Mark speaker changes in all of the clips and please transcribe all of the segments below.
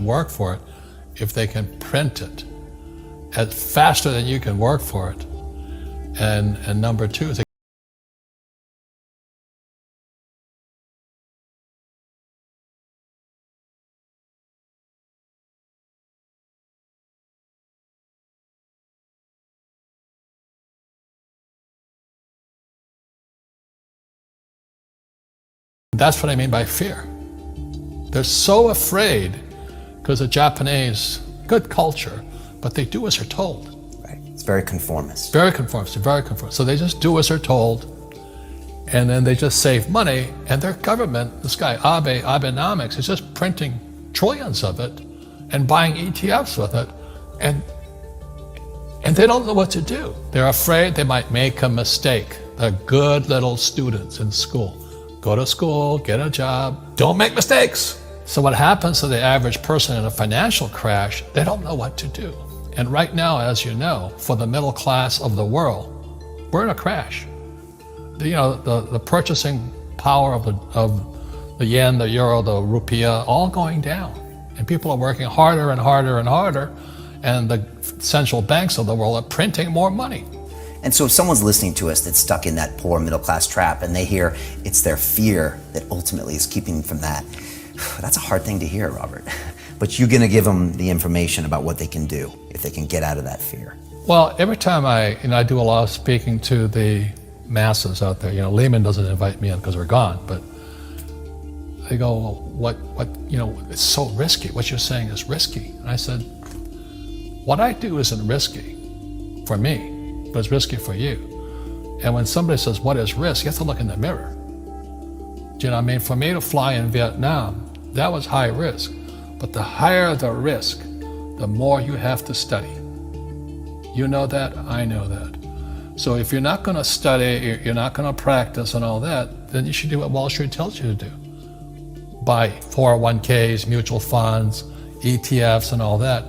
Speaker 1: work for it if they can print it faster than you can work for it. And number two, that's what I mean by fear. They're so afraid because the Japanese, good culture, but they do as they're told.
Speaker 2: Right. It's very conformist.
Speaker 1: Very conformist, very conformist. So they just do as they're told, and then they just save money, and their government, this guy Abenomics, is just printing trillions of it and buying ETFs with it, and they don't know what to do. They're afraid they might make a mistake. They're good little students in school. Go to school, get a job, don't make mistakes. So what happens to the average person in a financial crash, they don't know what to do. And right now, as you know, for the middle class of the world, we're in a crash. The purchasing power of the yen, the euro, the rupiah, all going down. And people are working harder and harder and harder, and the central banks of the world are printing more money.
Speaker 2: And so if someone's listening to us that's stuck in that poor middle class trap and they hear it's their fear that ultimately is keeping them from that, that's a hard thing to hear, Robert. But you're gonna give them the information about what they can do if they can get out of that fear.
Speaker 1: Well, every time I do a lot of speaking to the masses out there, Lehman doesn't invite me in because we're gone, but they go, well, it's so risky. What you're saying is risky. And I said, what I do isn't risky for me, but it's risky for you. And when somebody says, what is risk? You have to look in the mirror. Do you know what I mean? For me to fly in Vietnam, that was high risk. But the higher the risk, the more you have to study. You know that, I know that. So if you're not going to study, you're not going to practice and all that, then you should do what Wall Street tells you to do. Buy 401ks, mutual funds, ETFs and all that.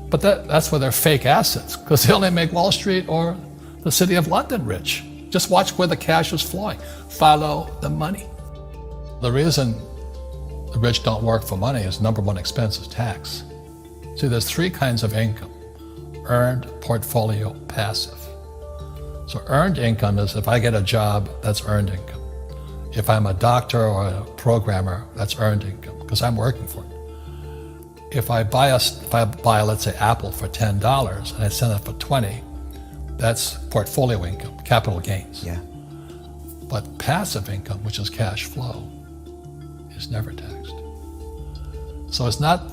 Speaker 1: But that's where they're fake assets, because they only make Wall Street or the City of London rich. Just watch where the cash is flowing. Follow the money. The reason the rich don't work for money is number one expense is tax. See, there's three kinds of income: earned, portfolio, passive. So earned income is if I get a job, that's earned income. If I'm a doctor or a programmer, that's earned income because I'm working for it. If I buy, let's say, Apple for $10 and I sell it for $20, that's portfolio income, capital gains.
Speaker 2: Yeah.
Speaker 1: But passive income, which is cash flow, is never taxed. So it's not,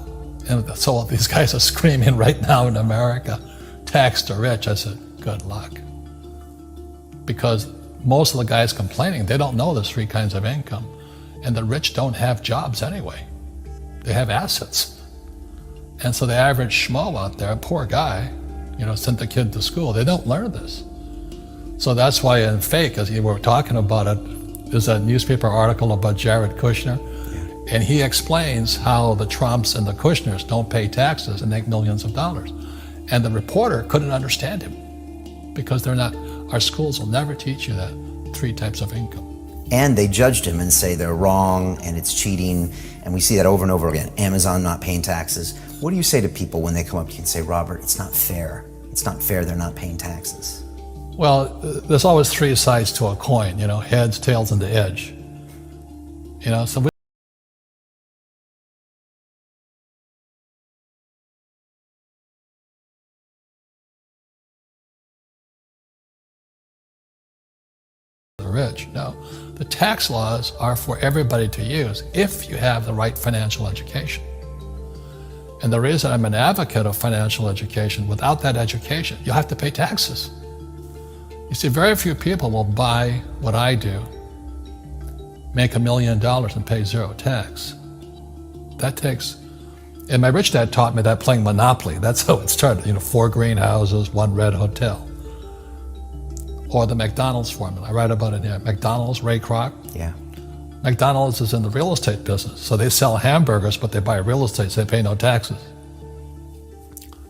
Speaker 1: and so these guys are screaming right now in America, tax the rich. I said, good luck. Because most of the guys complaining, they don't know there's three kinds of income. And the rich don't have jobs anyway. They have assets. And so the average schmo out there, poor guy, sent the kid to school, they don't learn this. So that's why in Fake, as you were talking about it, there's a newspaper article about Jared Kushner, and he explains how the Trumps and the Kushners don't pay taxes and make millions of dollars. And the reporter couldn't understand him because our schools will never teach you that three types of income.
Speaker 2: And they judged him and say they're wrong and it's cheating. And we see that over and over again. Amazon not paying taxes. What do you say to people when they come up to you and say, Robert, it's not fair. It's not fair they're not paying taxes.
Speaker 1: Well, there's always three sides to a coin, heads, tails, and the edge. So rich. No, the tax laws are for everybody to use if you have the right financial education. And the reason I'm an advocate of financial education, without that education, you'll have to pay taxes. You see, very few people will buy what I do, make $1 million and pay zero tax. That takes, and my rich dad taught me that playing Monopoly. That's how it started, 4 greenhouses, 1 red hotel. Or the McDonald's formula. I write about it here. McDonald's, Ray Kroc.
Speaker 2: Yeah.
Speaker 1: McDonald's is in the real estate business. So they sell hamburgers, but they buy real estate, so they pay no taxes.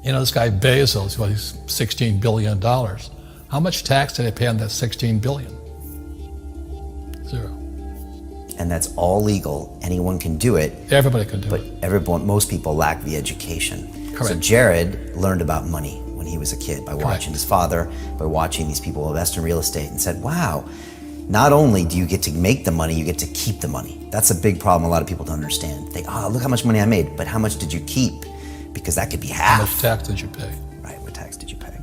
Speaker 1: This guy Bezos, he's $16 billion. How much tax did they pay on that $16 billion? Zero.
Speaker 2: and that's all legal. Anyone can do it.
Speaker 1: Everybody can do
Speaker 2: but
Speaker 1: it.
Speaker 2: Most people lack the education.
Speaker 1: Correct.
Speaker 2: So Jared learned about money when he was a kid by watching his father, by watching these people invest in real estate, and said, wow, not only do you get to make the money, you get to keep the money. That's a big problem a lot of people don't understand. They, look how much money I made, but how much did you keep? Because that could be half.
Speaker 1: How much tax did you pay?
Speaker 2: Right, what tax did you pay?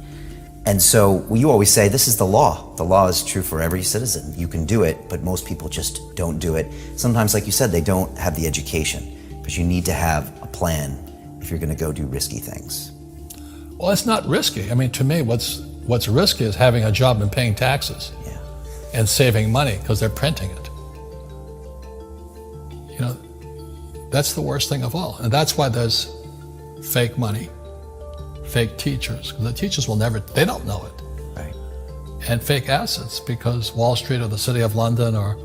Speaker 2: And so you always say, this is the law. The law is true for every citizen. You can do it, but most people just don't do it. Sometimes, like you said, they don't have the education, because you need to have a plan if you're gonna go do risky things.
Speaker 1: Well, it's not risky. I mean, to me, what's risky is having a job and paying taxes and saving money because they're printing it. You know, that's the worst thing of all. And that's why there's fake money, fake teachers, because the teachers they don't know it.
Speaker 2: Right.
Speaker 1: And fake assets, because Wall Street or the City of London or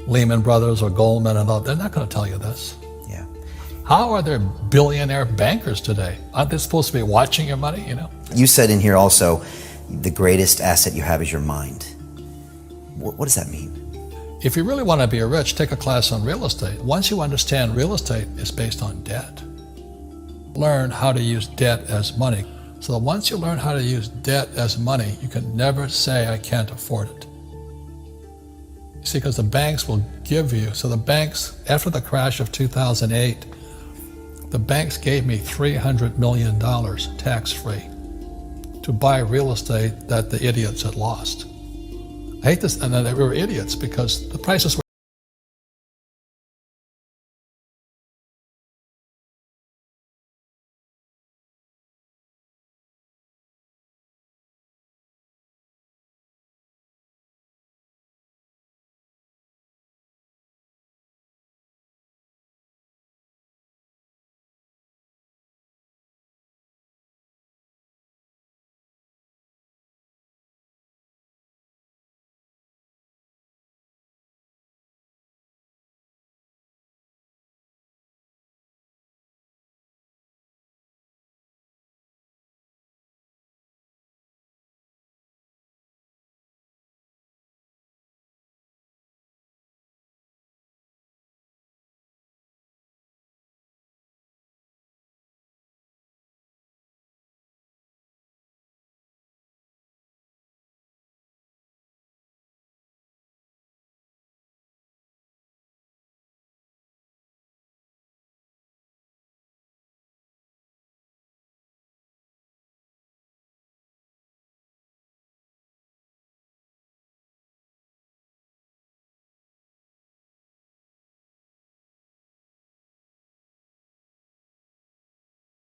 Speaker 1: Lehman Brothers or Goldman and all, they're not going to tell you this.
Speaker 2: Yeah.
Speaker 1: How are there billionaire bankers today? Aren't they supposed to be watching your money, you know?
Speaker 2: You said in here also, the greatest asset you have is your mind. What does that mean?
Speaker 1: If you really want to be rich, take a class on real estate. Once you understand real estate is based on debt, learn how to use debt as money. So that once you learn how to use debt as money, you can never say, I can't afford it. You see, because the banks will give you, so the banks, after the crash of 2008, the banks gave me $300 million tax-free to buy real estate that the idiots had lost. I hate this, and they were idiots because the prices were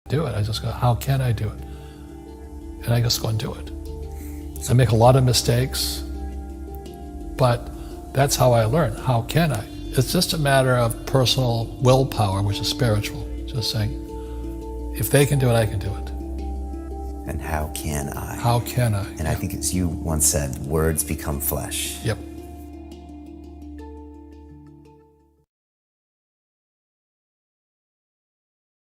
Speaker 1: do it. I just go, how can I do it? And I just go and do it. I make a lot of mistakes, but that's how I learn. How can I? It's just a matter of personal willpower, which is spiritual. Just saying, if they can do it, I can do it.
Speaker 2: And how can I?
Speaker 1: How can I?
Speaker 2: And I think as you once said, words become flesh.
Speaker 1: Yep.